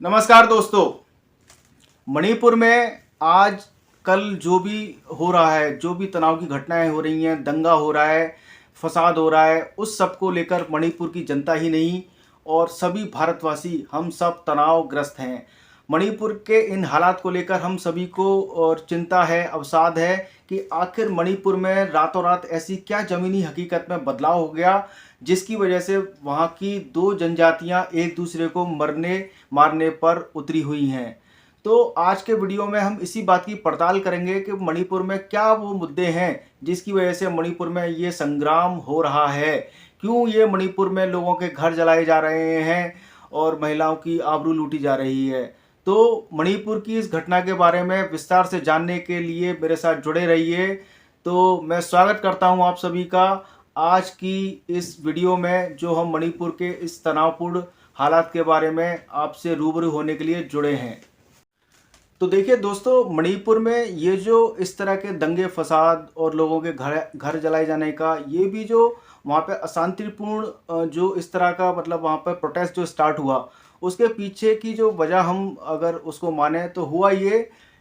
नमस्कार दोस्तों। मणिपुर में आज कल जो भी हो रहा है, जो भी तनाव की घटनाएं हो रही हैं, दंगा हो रहा है, फसाद हो रहा है, उस सब को लेकर मणिपुर की जनता ही नहीं और सभी भारतवासी हम सब तनावग्रस्त हैं। मणिपुर के इन हालात को लेकर हम सभी को और चिंता है, अवसाद है कि आखिर मणिपुर में रातों रात ऐसी क्या ज़मीनी हकीकत में बदलाव हो गया जिसकी वजह से वहाँ की दो जनजातियाँ एक दूसरे को मरने मारने पर उतरी हुई हैं। तो आज के वीडियो में हम इसी बात की पड़ताल करेंगे कि मणिपुर में क्या वो मुद्दे हैं जिसकी वजह से मणिपुर में ये संग्राम हो रहा है, क्यों ये मणिपुर में लोगों के घर जलाए जा रहे हैं और महिलाओं की आबरू लूटी जा रही है। तो मणिपुर की इस घटना के बारे में विस्तार से जानने के लिए मेरे साथ जुड़े रहिए। तो मैं स्वागत करता हूं आप सभी का आज की इस वीडियो में, जो हम मणिपुर के इस तनावपूर्ण हालात के बारे में आपसे रूबरू होने के लिए जुड़े हैं। तो देखिए दोस्तों, मणिपुर में ये जो इस तरह के दंगे फसाद और लोगों के घर घर जलाए जाने का, ये भी जो वहाँ पे अशांतिपूर्ण जो इस तरह का मतलब वहाँ पर प्रोटेस्ट जो स्टार्ट हुआ, उसके पीछे की जो वजह हम अगर उसको माने तो हुआ ये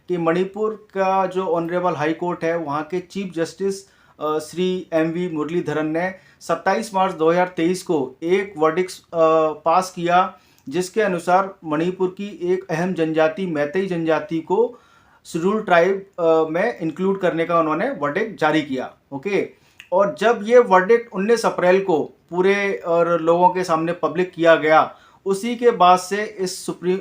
कि मणिपुर का जो ऑनरेबल हाई कोर्ट है, वहाँ के चीफ जस्टिस श्री एम.वी. मुरलीधरन ने 27 मार्च 2023 को एक वर्डिक्ट पास किया जिसके अनुसार मणिपुर की एक अहम जनजाति मैतेई जनजाति को शेड्यूल ट्राइब में इंक्लूड करने का उन्होंने वर्डिक्ट जारी किया। ओके, और जब ये वर्डिक्ट 19 अप्रैल को पूरे और लोगों के सामने पब्लिक किया गया, उसी के बाद से इस सुप्रीम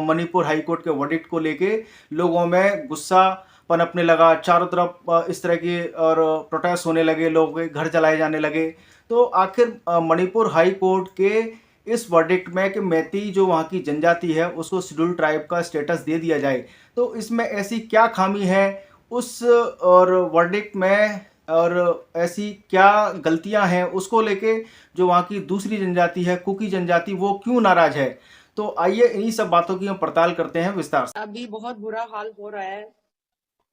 मणिपुर हाई कोर्ट के वर्डिक्ट को लेके लोगों में गुस्सा पनपने लगा। चारों तरफ इस तरह की और प्रोटेस्ट होने लगे, लोगों के घर जलाए जाने लगे। तो आखिर मणिपुर हाई कोर्ट के इस वर्डिक्ट में कि मैतेई जो वहाँ की जनजाति है उसको शेड्यूल ट्राइब का स्टेटस दे दिया जाए, तो इसमें ऐसी क्या खामी है उस और वर्डिक्ट में, और ऐसी क्या गलतियां हैं उसको लेके जो वहाँ की दूसरी जनजाति है कुकी जनजाति, वो क्यों नाराज है। तो आइए इन्हीं सब बातों की हम पड़ताल करते हैं विस्तार से। अभी बहुत बुरा हाल हो रहा है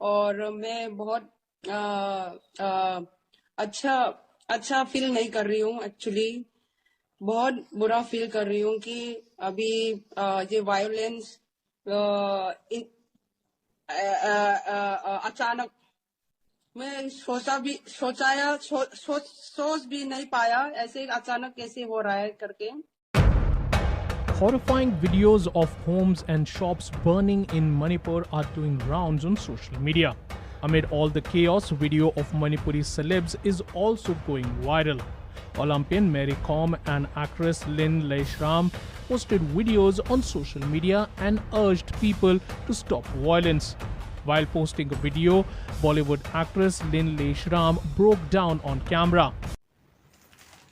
और मैं बहुत आ, आ, अच्छा अच्छा फील नहीं कर रही हूँ। एक्चुअली बहुत बुरा फील कर रही हूँ कि अभी ये वायलेंस अचानक मैं सोच भी नहीं पाया ऐसे अचानक कैसे हो रहा है करके। Horrifying videos of homes and shops burning in Manipur are doing rounds on social media. Amid all the chaos, video of Manipuri celebs is also going viral. Olympian Mary Kom and actress Lynn Leishram posted videos on social media and urged people to stop violence. While posting a video, Bollywood actress Lynn Leishram broke down on camera.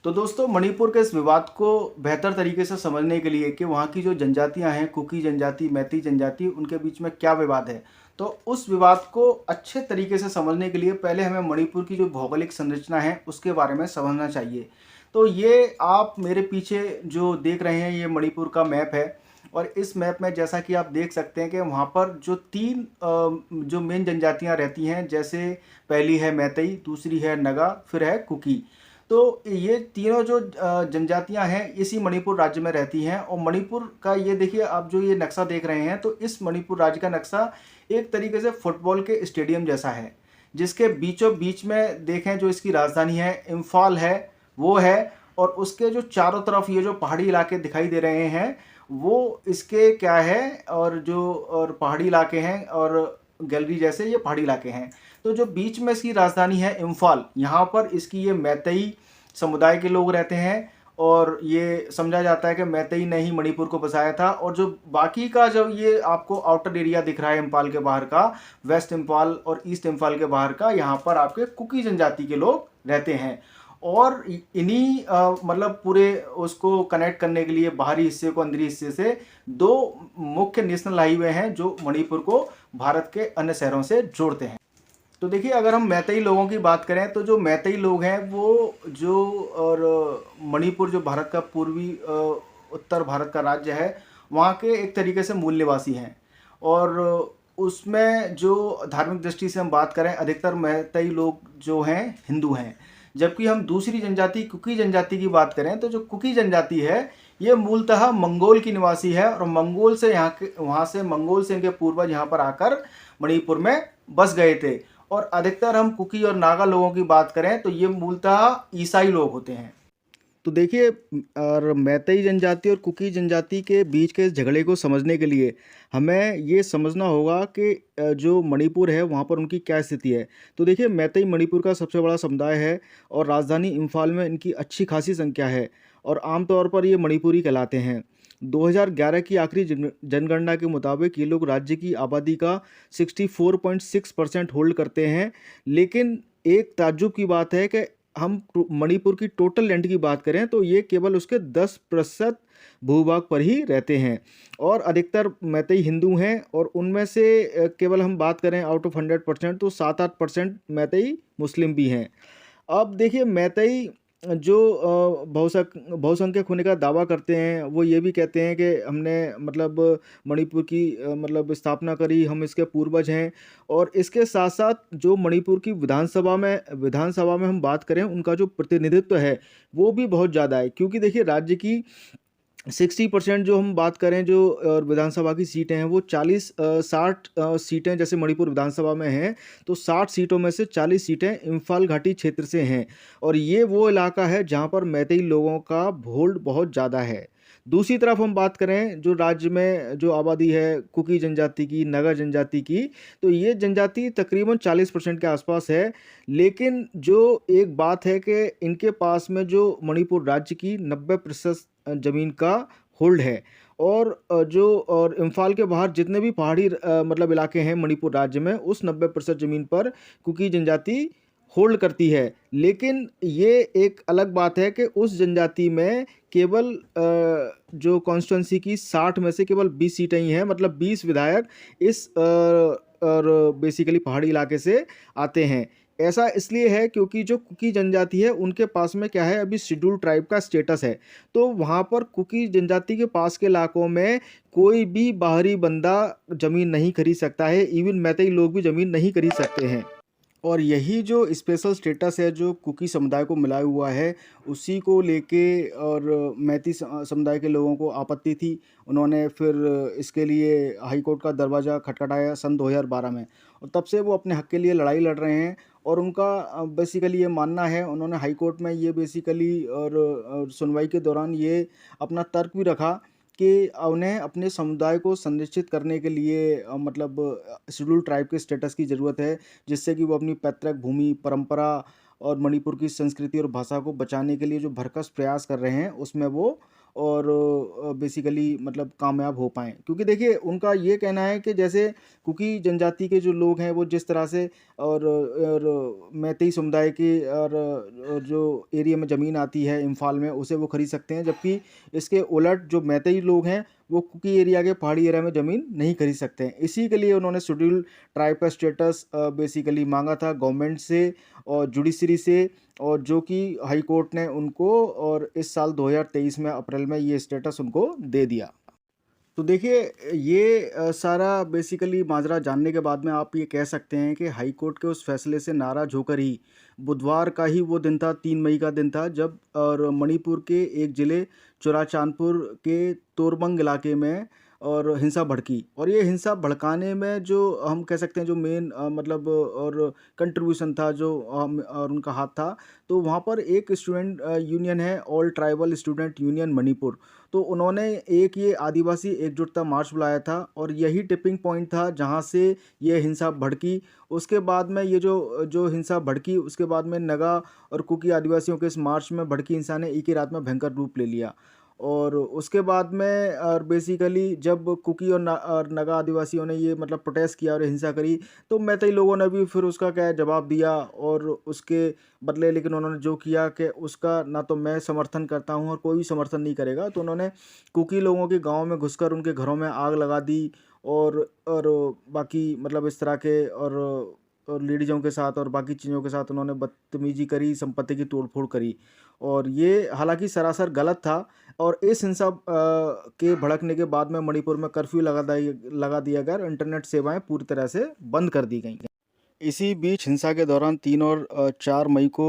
तो दोस्तों, मणिपुर के इस विवाद को बेहतर तरीके से समझने के लिए कि वहाँ की जो जनजातियाँ हैं, कुकी जनजाति, मैतेई जनजाति, उनके बीच में क्या विवाद है, तो उस विवाद को अच्छे तरीके से समझने के लिए पहले हमें मणिपुर की जो भौगोलिक संरचना है उसके बारे में समझना चाहिए। तो ये आप मेरे पीछे जो देख रहे हैं, ये मणिपुर का मैप है और इस मैप में जैसा कि आप देख सकते हैं कि वहाँ पर जो तीन जो मेन जनजातियाँ रहती हैं, जैसे पहली है मैतेई, दूसरी है नगा, फिर है कुकी। तो ये तीनों जो जनजातियां हैं इसी मणिपुर राज्य में रहती हैं। और मणिपुर का ये देखिए, आप जो ये नक्शा देख रहे हैं, तो इस मणिपुर राज्य का नक्शा एक तरीके से फुटबॉल के स्टेडियम जैसा है, जिसके बीचों बीच में देखें जो इसकी राजधानी है इम्फाल है, वो है। और उसके जो चारों तरफ ये जो पहाड़ी इलाके दिखाई दे रहे हैं, वो इसके क्या है, और जो और पहाड़ी इलाके हैं और गैलरी जैसे ये पहाड़ी इलाके हैं। तो जो बीच में इसकी राजधानी है इम्फाल, यहाँ पर इसकी ये मैतेई समुदाय के लोग रहते हैं और ये समझा जाता है कि मैतेई ने ही मणिपुर को बसाया था। और जो बाकी का जो ये आपको आउटर एरिया दिख रहा है इम्फाल के बाहर का, वेस्ट इम्फाल और ईस्ट इम्फाल के बाहर का, यहाँ पर आपके कुकी जनजाति के लोग रहते हैं। और इन्हीं मतलब पूरे उसको कनेक्ट करने के लिए बाहरी हिस्से को अंदरी हिस्से से दो मुख्य नेशनल हाईवे हैं जो मणिपुर को भारत के अन्य शहरों से जोड़ते हैं। तो देखिए, अगर हम मैतेई लोगों की बात करें तो जो मैतेई लोग हैं वो जो और मणिपुर जो भारत का पूर्वी उत्तर भारत का राज्य है, वहाँ के एक तरीके से मूल निवासी हैं। और उसमें जो धार्मिक दृष्टि से हम बात करें, अधिकतर मैतेई लोग जो हैं हिंदू हैं। जबकि हम दूसरी जनजाति कुकी जनजाति की बात करें तो जो कुकी जनजाति है ये मूलतः मंगोल की निवासी है और मंगोल से वहाँ से मंगोल से इनके पूर्वज यहाँ पर आकर मणिपुर में बस गए थे। और अधिकतर हम कुकी और नागा लोगों की बात करें तो ये मूलतः ईसाई लोग होते हैं। तो देखिए, और मैतेई जनजाति और कुकी जनजाति के बीच के इस झगड़े को समझने के लिए हमें ये समझना होगा कि जो मणिपुर है वहाँ पर उनकी क्या स्थिति है। तो देखिए, मैतेई मणिपुर का सबसे बड़ा समुदाय है और राजधानी इम्फाल में इनकी अच्छी खासी संख्या है और आमतौर पर ये मणिपुरी कहलाते हैं। 2011 की आखिरी जनगणना के मुताबिक ये लोग राज्य की आबादी का 64.6% होल्ड करते हैं। लेकिन एक ताज्जुब की बात है कि हम मणिपुर की टोटल लैंड की बात करें तो ये केवल उसके 10% भूभाग पर ही रहते हैं और अधिकतर मैतेई हिंदू हैं और उनमें से केवल हम बात करें आउट ऑफ 100% तो 7-8% मैतेई मुस्लिम भी हैं। अब देखिए, मैतेई जो बहुसंख्यक होने का दावा करते हैं वो ये भी कहते हैं कि हमने मतलब मणिपुर की मतलब स्थापना करी, हम इसके पूर्वज हैं। और इसके साथ साथ जो मणिपुर की विधानसभा में हम बात करें उनका जो प्रतिनिधित्व है वो भी बहुत ज़्यादा है, क्योंकि देखिए राज्य की 60% जो हम बात करें जो विधानसभा की सीटें हैं वो 60 सीटें जैसे मणिपुर विधानसभा में हैं तो 60 सीटों में से 40 सीटें इम्फाल घाटी क्षेत्र से हैं और ये वो इलाका है जहाँ पर मैतेई लोगों का होल्ड बहुत ज़्यादा है। दूसरी तरफ हम बात करें जो राज्य में जो आबादी है कुकी जनजाति की, नगा जनजाति की, तो ये जनजाति तकरीबन 40% के आसपास है। लेकिन जो एक बात है कि इनके पास में जो मणिपुर राज्य की 90% ज़मीन का होल्ड है और इम्फाल के बाहर जितने भी पहाड़ी मतलब इलाके हैं मणिपुर राज्य में उस 90% ज़मीन पर कुकी जनजाति होल्ड करती है। लेकिन ये एक अलग बात है कि उस जनजाति में केवल जो कॉन्स्टिट्यूंसी की 60 में से केवल 20 सीटें ही हैं, मतलब 20 विधायक इस और बेसिकली पहाड़ी इलाके से आते हैं। ऐसा इसलिए है क्योंकि जो कुकी जनजाति है उनके पास में क्या है, अभी शेड्यूल ट्राइब का स्टेटस है, तो वहाँ पर कुकी जनजाति के पास के इलाकों में कोई भी बाहरी बंदा ज़मीन नहीं खरीद सकता है, इवन मैतेई लोग भी ज़मीन नहीं खरीद सकते हैं। और यही जो स्पेशल स्टेटस है जो कुकी समुदाय को मिला हुआ है उसी को लेके और मैती समुदाय के लोगों को आपत्ति थी। उन्होंने फिर इसके लिए हाई कोर्ट का दरवाज़ा खटखटाया सन 2012 में और तब से वो अपने हक़ के लिए लड़ाई लड़ रहे हैं। और उनका बेसिकली ये मानना है, उन्होंने हाई कोर्ट में ये बेसिकली और सुनवाई के दौरान ये अपना तर्क भी रखा कि उन्हें अपने समुदाय को संरक्षित करने के लिए मतलब शेड्यूल ट्राइब के स्टेटस की ज़रूरत है, जिससे कि वो अपनी पैतृक भूमि, परंपरा और मणिपुर की संस्कृति और भाषा को बचाने के लिए जो भरसक प्रयास कर रहे हैं उसमें वो और बेसिकली मतलब कामयाब हो पाएँ। क्योंकि देखिए उनका ये कहना है कि जैसे कुकी जनजाति के जो लोग हैं वो जिस तरह से और मैतेई समुदाय की और जो एरिया में ज़मीन आती है इम्फाल में उसे वो खरीद सकते हैं, जबकि इसके उलट जो मैतेई लोग हैं वो कुकी एरिया के पहाड़ी एरिया में ज़मीन नहीं खरीद सकते हैं। इसी के लिए उन्होंने शेड्यूल ट्राइब का स्टेटस बेसिकली मांगा था गवर्नमेंट से और जुडिशरी से, और जो कि हाई कोर्ट ने उनको और इस साल 2023 में अप्रैल में ये स्टेटस उनको दे दिया। तो देखिए ये सारा बेसिकली माजरा जानने के बाद में आप ये कह सकते हैं कि हाई कोर्ट के उस फैसले से नाराज़ होकर ही बुधवार का ही वो दिन था, 3 मई का दिन था, जब और मणिपुर के एक ज़िले चुराचांदपुर के तोरबंग इलाके में और हिंसा भड़की। और ये हिंसा भड़काने में जो हम कह सकते हैं जो मेन मतलब और कंट्रीब्यूशन था जो और उनका हाथ था, तो वहाँ पर एक स्टूडेंट यूनियन है, all tribal student union Manipur. तो उन्होंने एक ये आदिवासी एकजुटता मार्च बुलाया था और यही टिपिंग पॉइंट था जहाँ से ये हिंसा भड़की। उसके बाद में ये जो हिंसा भड़की उसके बाद में नगा और कुकी आदिवासियों के इस मार्च में भड़की हिंसा ने एक ही रात में भयंकर रूप ले लिया। और उसके बाद में और बेसिकली जब कुकी और नगा आदिवासियों ने ये मतलब प्रोटेस्ट किया और हिंसा करी, तो मैतेई लोगों ने भी फिर उसका क्या है जवाब दिया और उसके बदले लेकिन उन्होंने जो किया कि उसका ना तो मैं समर्थन करता हूँ और कोई भी समर्थन नहीं करेगा। तो उन्होंने कुकी लोगों के गाँव में घुसकर उनके घरों में आग लगा दी और बाकी मतलब इस तरह के और लेडीज़ों के साथ और बाकी चीज़ों के साथ उन्होंने बदतमीजी करी, संपत्ति की तोड़फोड़ करी। और ये हालांकि सरासर गलत था। और इस हिंसा के भड़कने के बाद में मणिपुर में कर्फ्यू लगा दिया गया और इंटरनेट सेवाएं पूरी तरह से बंद कर दी गई। इसी बीच हिंसा के दौरान 3 और 4 मई को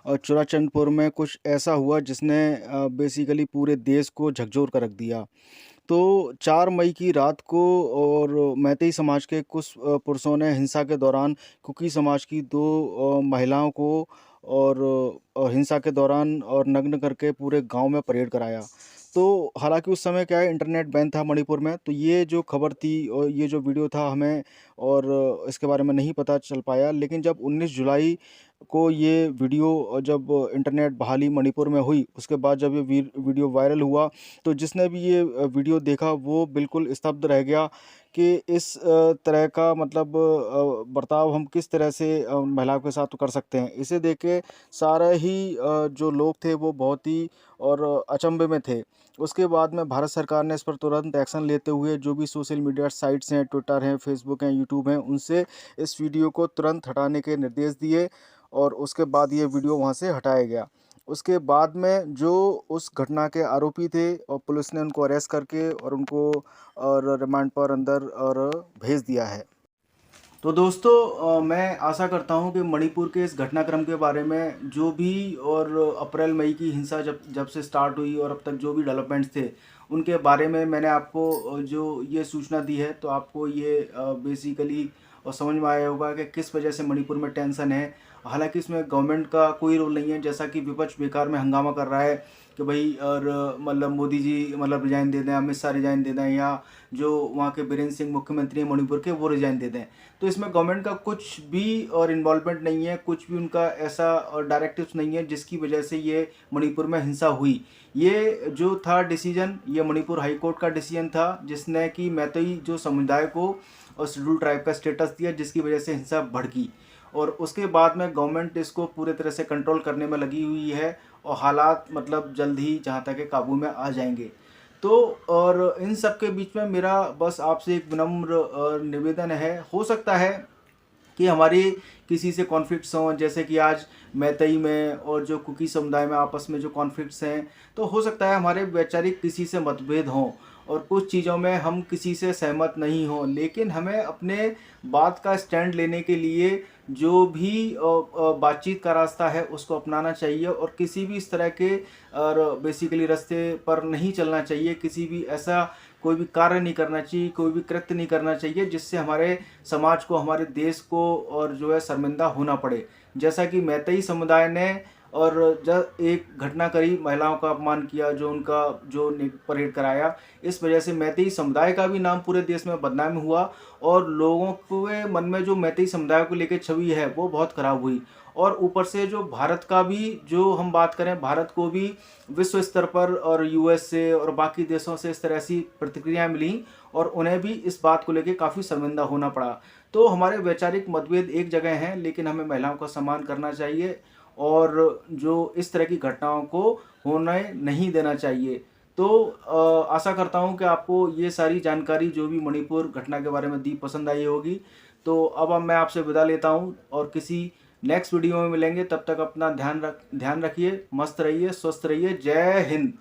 चुराचंदपुर में कुछ ऐसा हुआ जिसने बेसिकली पूरे देश को झकझोर कर रख दिया। तो 4 मई की रात को और मैतेई समाज के कुछ पुरुषों ने हिंसा के दौरान कुकी समाज की 2 महिलाओं को और हिंसा के दौरान और नग्न करके पूरे गांव में परेड कराया। तो हालांकि उस समय क्या है, इंटरनेट बैन था मणिपुर में, तो ये जो खबर थी और ये जो वीडियो था हमें और इसके बारे में नहीं पता चल पाया। लेकिन जब 19 जुलाई को ये वीडियो जब इंटरनेट बहाली मणिपुर में हुई, उसके बाद जब ये वीडियो वायरल हुआ, तो जिसने भी ये वीडियो देखा वो बिल्कुल स्तब्ध रह गया कि इस तरह का मतलब बर्ताव हम किस तरह से महिलाओं के साथ कर सकते हैं। इसे देख के सारे ही जो लोग थे वो बहुत ही और अचंभे में थे। उसके बाद में भारत सरकार ने इस पर तुरंत एक्शन लेते हुए जो भी सोशल मीडिया साइट्स हैं, ट्विटर हैं, फेसबुक हैं, यूट्यूब हैं, उनसे इस वीडियो को तुरंत हटाने के निर्देश दिए और उसके बाद ये वीडियो वहाँ से हटाया गया। उसके बाद में जो उस घटना के आरोपी थे और पुलिस ने उनको अरेस्ट करके और उनको और रिमांड पर अंदर और भेज दिया है। तो दोस्तों मैं आशा करता हूं कि मणिपुर के इस घटनाक्रम के बारे में जो भी और अप्रैल मई की हिंसा जब जब से स्टार्ट हुई और अब तक जो भी डेवलपमेंट्स थे उनके बारे में मैंने आपको जो ये सूचना दी है, तो आपको ये बेसिकली और समझ में आया होगा कि किस वजह से मणिपुर में टेंशन है। हालांकि इसमें गवर्नमेंट का कोई रोल नहीं है, जैसा कि विपक्ष बेकार में हंगामा कर रहा है कि भाई और मतलब मोदी जी मतलब रिजाइन दे दें, अमित शाह रिजाइन दे दें, या जो वहाँ के बीरेंद्र सिंह मुख्यमंत्री हैं मणिपुर के वो रिजाइन दे दें। तो इसमें गवर्नमेंट का कुछ भी और इन्वॉल्वमेंट नहीं है, कुछ भी उनका ऐसा और डायरेक्टिव्स नहीं है जिसकी वजह से ये मणिपुर में हिंसा हुई। ये जो था डिसीजन, ये मणिपुर हाई कोर्ट का डिसीजन था जिसने कि मैतेई जो समुदाय को और शेड्यूल ट्राइब का स्टेटस दिया, जिसकी वजह से हिंसा भड़की। और उसके बाद में गवर्नमेंट इसको पूरे तरह से कंट्रोल करने में लगी हुई है और हालात मतलब जल्द ही जहाँ तक है काबू में आ जाएंगे। तो और इन सब के बीच में मेरा बस आपसे एक विनम्र निवेदन है, हो सकता है कि हमारी किसी से कॉन्फ्लिक्ट्स हों, जैसे कि आज मैतेई में और जो कुकी समुदाय में आपस में जो कॉन्फ्लिक्ट्स हैं, तो हो सकता है हमारे वैचारिक किसी से मतभेद हों और कुछ चीज़ों में हम किसी से सहमत नहीं हों, लेकिन हमें अपने बात का स्टैंड लेने के लिए जो भी बातचीत का रास्ता है उसको अपनाना चाहिए और किसी भी इस तरह के और बेसिकली रास्ते पर नहीं चलना चाहिए। किसी भी ऐसा कोई भी कार्य नहीं करना चाहिए, कोई भी कृत्य नहीं करना चाहिए जिससे हमारे समाज को, हमारे देश को और जो है शर्मिंदा होना पड़े। जैसा कि मैतेई समुदाय ने और जब एक घटना करी, महिलाओं का अपमान किया, जो उनका जो परेड कराया, इस वजह से मैतेई समुदाय का भी नाम पूरे देश में बदनाम हुआ और लोगों के मन में जो मैतेई समुदाय को लेकर छवि है वो बहुत खराब हुई। और ऊपर से जो भारत का भी जो हम बात करें, भारत को भी विश्व स्तर पर और यूएस से और बाकी देशों से इस तरह से प्रतिक्रिया मिली और उन्हें भी इस बात को लेकर काफ़ी शर्मिंदा होना पड़ा। तो हमारे वैचारिक मतभेद एक जगह हैं, लेकिन हमें महिलाओं का सम्मान करना चाहिए और जो इस तरह की घटनाओं को होने नहीं देना चाहिए। तो आशा करता हूं कि आपको ये सारी जानकारी जो भी मणिपुर घटना के बारे में दी पसंद आई होगी। तो अब मैं आपसे विदा लेता हूं और किसी नेक्स्ट वीडियो में मिलेंगे। तब तक अपना ध्यान रखिए, मस्त रहिए, स्वस्थ रहिए। जय हिंद।